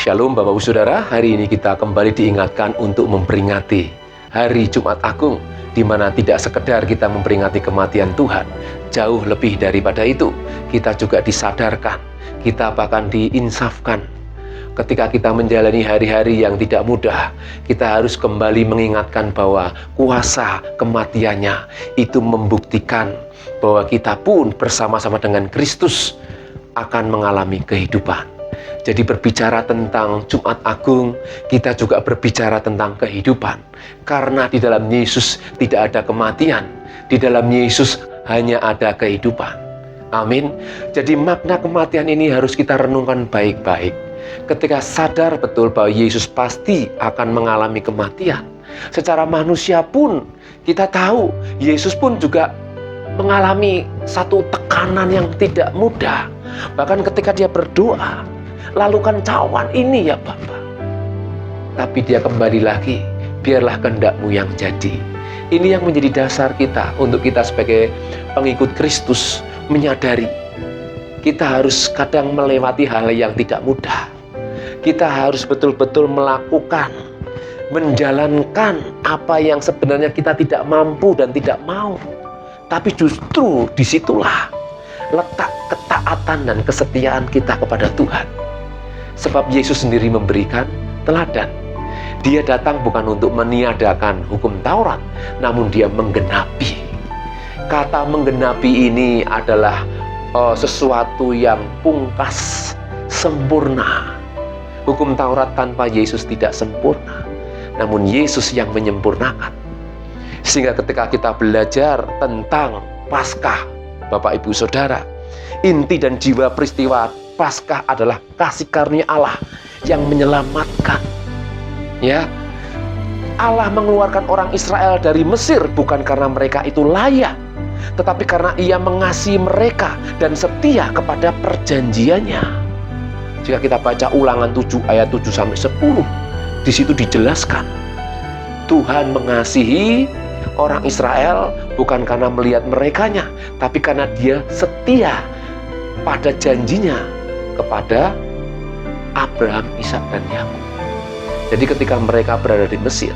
Shalom Bapak Ibu Saudara, hari ini kita kembali diingatkan untuk memperingati Hari Jumat Agung, di mana tidak sekedar kita memperingati kematian Tuhan, jauh lebih daripada itu, kita juga disadarkan, kita bahkan diinsafkan. Ketika kita menjalani hari-hari yang tidak mudah, kita harus kembali mengingatkan bahwa kuasa kematiannya itu membuktikan bahwa kita pun bersama-sama dengan Kristus akan mengalami kehidupan. Jadi berbicara tentang Jumat Agung, kita juga berbicara tentang kehidupan. Karena di dalam Yesus tidak ada kematian, di dalam Yesus hanya ada kehidupan. Amin. Jadi makna kematian ini harus kita renungkan baik-baik. Ketika sadar betul bahwa Yesus pasti akan mengalami kematian, secara manusia pun kita tahu Yesus pun juga mengalami satu tekanan yang tidak mudah. Bahkan ketika dia berdoa, lalukan cawan ini ya Bapa. Tapi dia kembali lagi, biarlah kehendak-Mu yang jadi. Ini yang menjadi dasar kita untuk kita sebagai pengikut Kristus menyadari kita harus kadang melewati hal yang tidak mudah. Kita harus betul-betul melakukan, menjalankan apa yang sebenarnya kita tidak mampu dan tidak mau. Tapi justru disitulah letak ketaatan dan kesetiaan kita kepada Tuhan. Sebab Yesus sendiri memberikan teladan. Dia datang bukan untuk meniadakan hukum Taurat, namun dia menggenapi. Kata menggenapi ini adalah sesuatu yang pungkas, sempurna. Hukum Taurat tanpa Yesus tidak sempurna, namun Yesus yang menyempurnakan. Sehingga ketika kita belajar tentang Paskah, Bapak Ibu Saudara, inti dan jiwa peristiwa Paskah adalah kasih karunia Allah yang menyelamatkan. Ya, Allah mengeluarkan orang Israel dari Mesir bukan karena mereka itu layak, tetapi karena Ia mengasihi mereka dan setia kepada perjanjiannya. Jika kita baca Ulangan 7 ayat 7-10, di situ dijelaskan Tuhan mengasihi orang Israel bukan karena melihat merekanya, tapi karena Dia setia pada janjinya kepada Abraham, Ishak, dan Yakub. Jadi ketika mereka berada di Mesir,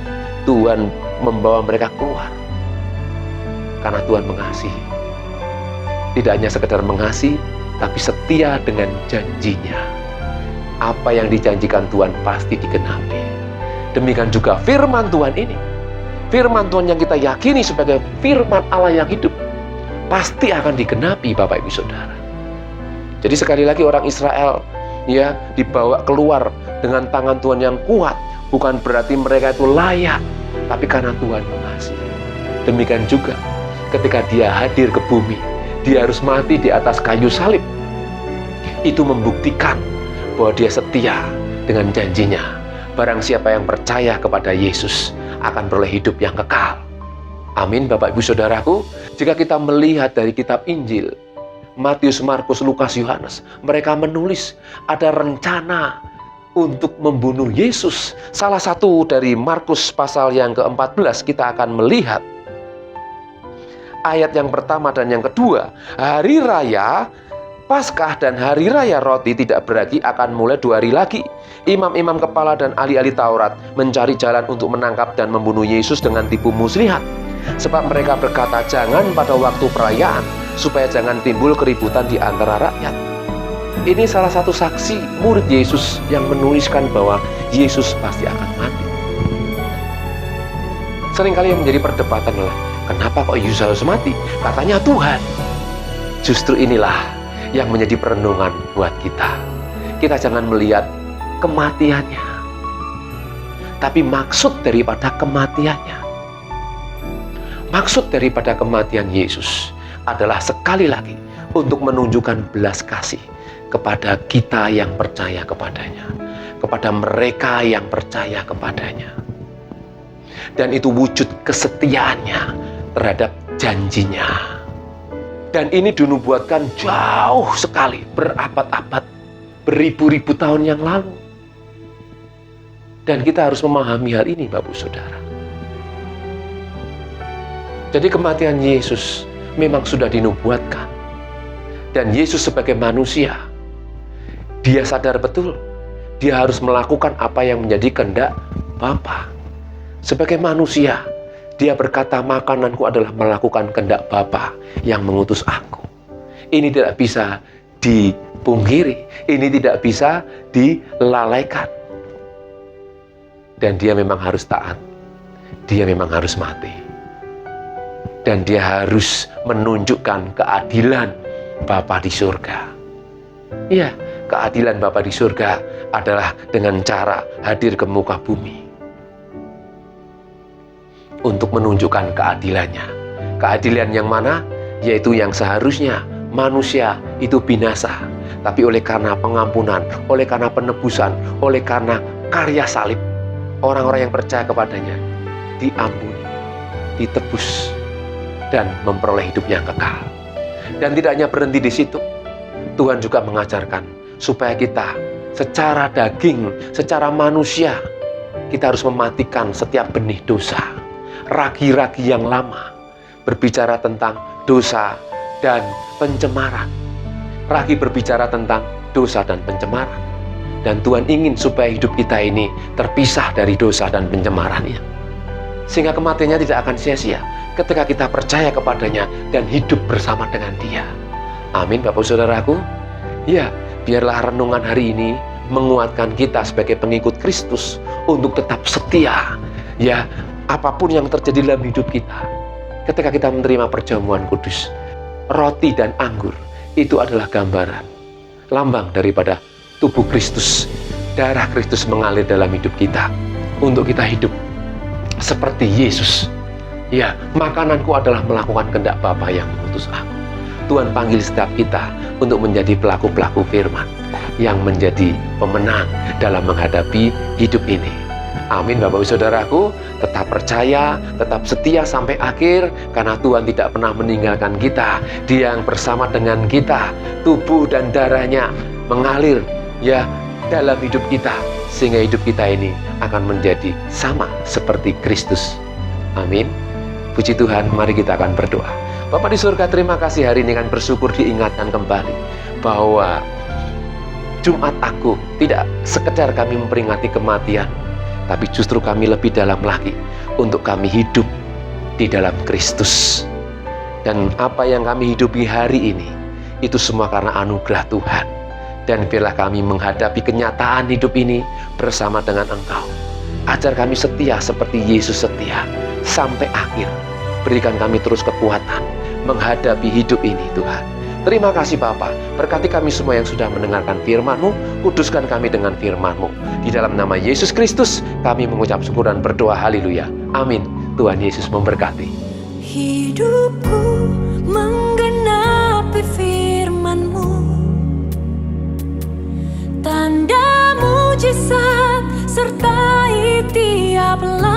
Tuhan membawa mereka keluar karena Tuhan mengasihi. Tidak hanya sekedar mengasihi, tapi setia dengan janjinya. Apa yang dijanjikan Tuhan pasti digenapi. Demikian juga firman Tuhan ini. Firman Tuhan yang kita yakini sebagai firman Allah yang hidup pasti akan digenapi, Bapak Ibu Saudara. Jadi sekali lagi orang Israel ya dibawa keluar dengan tangan Tuhan yang kuat, bukan berarti mereka itu layak, tapi karena Tuhan mengasihi. Demikian juga ketika Dia hadir ke bumi, Dia harus mati di atas kayu salib. Itu membuktikan bahwa Dia setia dengan janjinya. Barang siapa yang percaya kepada Yesus akan beroleh hidup yang kekal. Amin, Bapak Ibu Saudaraku. Jika kita melihat dari kitab Injil, Matius, Markus, Lukas, Yohanes, mereka menulis ada rencana untuk membunuh Yesus. Salah satu dari Markus pasal yang ke-14 kita akan melihat ayat yang pertama dan yang kedua. Hari raya Paskah dan Hari Raya Roti Tidak Beragi akan mulai 2 hari lagi. Imam-imam kepala dan ahli-ahli Taurat mencari jalan untuk menangkap dan membunuh Yesus dengan tipu muslihat. Sebab mereka berkata, jangan pada waktu perayaan, supaya jangan timbul keributan di antara rakyat. Ini salah satu saksi murid Yesus yang menuliskan bahwa Yesus pasti akan mati. Seringkali yang menjadi perdebatan adalah, kenapa kok Yesus harus mati? Katanya Tuhan. Justru inilah yang menjadi perenungan buat kita. Kita jangan melihat kematiannya, tapi maksud daripada kematiannya. Maksud daripada kematian Yesus adalah sekali lagi untuk menunjukkan belas kasih kepada kita yang percaya kepadanya, kepada mereka yang percaya kepadanya. Dan itu wujud kesetiaannya terhadap janjinya. Dan ini dinubuatkan jauh sekali, berabad-abad, beribu-ribu tahun yang lalu. Dan kita harus memahami hal ini, Bapak Saudara. Jadi kematian Yesus memang sudah dinubuatkan. Dan Yesus sebagai manusia, Dia sadar betul Dia harus melakukan apa yang menjadi kehendak Bapa. Sebagai manusia, dia berkata, makananku adalah melakukan kehendak Bapa yang mengutus aku. Ini tidak bisa dipungkiri, ini tidak bisa dilalaikan. Dan dia memang harus taat, dia memang harus mati. Dan dia harus menunjukkan keadilan Bapa di surga. Iya, keadilan Bapa di surga adalah dengan cara hadir ke muka bumi untuk menunjukkan keadilannya. Keadilan yang mana? Yaitu yang seharusnya manusia itu binasa, tapi oleh karena pengampunan, oleh karena penebusan, oleh karena karya salib, orang-orang yang percaya kepadanya diampuni, ditebus, dan memperoleh hidup yang kekal. Dan tidak hanya berhenti di situ, Tuhan juga mengajarkan supaya kita secara daging, secara manusia, kita harus mematikan setiap benih dosa, ragi-ragi yang lama, berbicara tentang dosa dan pencemaran. Ragi berbicara tentang dosa dan pencemaran. Dan Tuhan ingin supaya hidup kita ini terpisah dari dosa dan pencemarannya, sehingga kematiannya tidak akan sia-sia ketika kita percaya kepadanya dan hidup bersama dengan Dia. Amin, Bapak Saudaraku. Ya, biarlah renungan hari ini menguatkan kita sebagai pengikut Kristus untuk tetap setia. Ya, apapun yang terjadi dalam hidup kita, ketika kita menerima perjamuan kudus, roti dan anggur itu adalah gambaran, lambang daripada tubuh Kristus. Darah Kristus mengalir dalam hidup kita untuk kita hidup seperti Yesus. Ya, makananku adalah melakukan kehendak Bapa yang mengutus aku. Tuhan panggil setiap kita untuk menjadi pelaku-pelaku firman yang menjadi pemenang dalam menghadapi hidup ini. Amin, Bapak Saudaraku. Tetap percaya, tetap setia sampai akhir, karena Tuhan tidak pernah meninggalkan kita. Dia yang bersama dengan kita, tubuh dan darahnya mengalir ya dalam hidup kita, sehingga hidup kita ini akan menjadi sama seperti Kristus. Amin. Puji Tuhan, mari kita akan berdoa. Bapa di surga, terima kasih hari ini kan bersyukur diingatkan kembali bahwa Jumat Agung tidak sekedar kami memperingati kematian, tapi justru kami lebih dalam lagi untuk kami hidup di dalam Kristus. Dan apa yang kami hidupi hari ini, itu semua karena anugerah Tuhan. Dan biarlah kami menghadapi kenyataan hidup ini bersama dengan Engkau. Ajar kami setia seperti Yesus setia sampai akhir. Berikan kami terus kekuatan menghadapi hidup ini, Tuhan. Terima kasih Bapa, berkati kami semua yang sudah mendengarkan firman-Mu, kuduskan kami dengan firman-Mu. Di dalam nama Yesus Kristus, kami mengucap syukur dan berdoa, haleluya. Amin. Tuhan Yesus memberkati. Hidupku menggenapi firman-Mu, tanda mujizat sertai tiap langkah.